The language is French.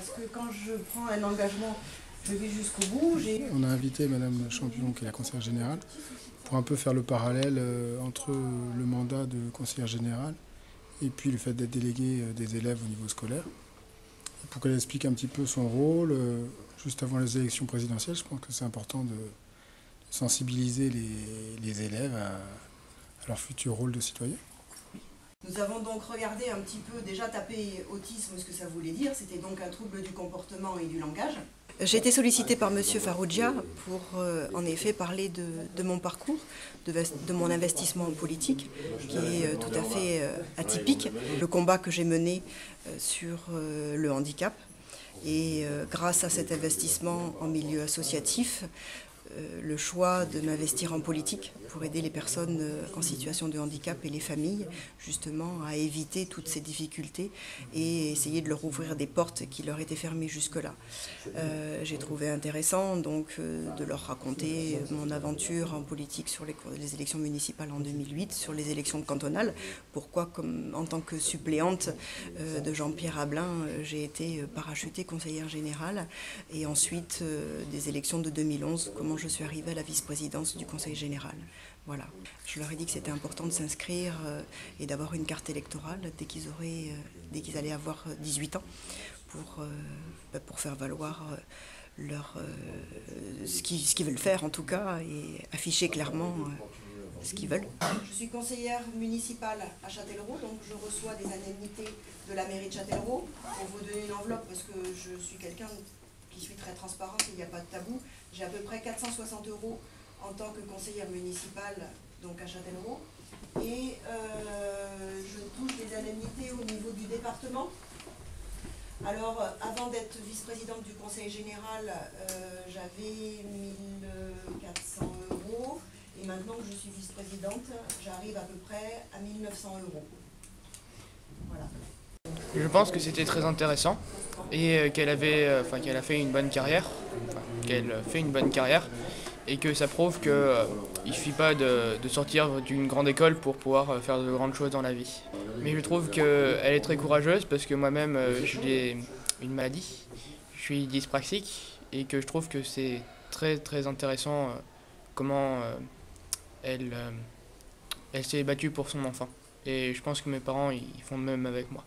parce que quand je prends un engagement, je vais jusqu'au bout. On a invité Madame Champion, qui est la conseillère générale, pour un peu faire le parallèle entre le mandat de conseillère générale et puis le fait d'être déléguée des élèves au niveau scolaire. Pour qu'elle explique un petit peu son rôle, juste avant les élections présidentielles, je pense que c'est important de sensibiliser les élèves à leur futur rôle de citoyen. Nous avons donc regardé un petit peu, déjà tapé autisme, ce que ça voulait dire. C'était donc un trouble du comportement et du langage. J'ai été sollicitée par Monsieur Farrugia pour en effet parler de mon parcours, de mon investissement en politique, qui est tout à fait atypique. Le combat que j'ai mené sur le handicap. Et grâce à cet investissement en milieu associatif, le choix de m'investir en politique pour aider les personnes en situation de handicap et les familles justement à éviter toutes ces difficultés et essayer de leur ouvrir des portes qui leur étaient fermées jusque-là. J'ai trouvé intéressant donc de leur raconter mon aventure en politique sur les élections municipales en 2008, sur les élections cantonales. Pourquoi, en tant que suppléante de Jean-Pierre Ablin, j'ai été parachutée conseillère générale et ensuite des élections de 2011, comment je suis arrivée à la vice-présidence du Conseil général. Voilà. Je leur ai dit que c'était important de s'inscrire et d'avoir une carte électorale dès qu'ils allaient avoir 18 ans pour faire valoir ce qu'ils veulent faire en tout cas et afficher clairement ce qu'ils veulent. Je suis conseillère municipale à Châtellerault, donc je reçois des indemnités de la mairie de Châtellerault pour vous donner une enveloppe parce que je suis quelqu'un qui suis très transparente et il n'y a pas de tabou. J'ai à peu près 460 € en tant que conseillère municipale donc à Châtellerault. Et je touche des indemnités au niveau du département. Alors, avant d'être vice-présidente du conseil général, j'avais 1400 €. Et maintenant que je suis vice-présidente, j'arrive à peu près à 1900 €. Voilà. Je pense que c'était très intéressant et qu'elle a fait une bonne carrière, et que ça prouve qu'il ne suffit pas de sortir d'une grande école pour pouvoir faire de grandes choses dans la vie. Mais je trouve qu'elle est très courageuse parce que moi-même j'ai une maladie, je suis dyspraxique et que je trouve que c'est très très intéressant comment elle s'est battue pour son enfant. Et je pense que mes parents ils font de même avec moi.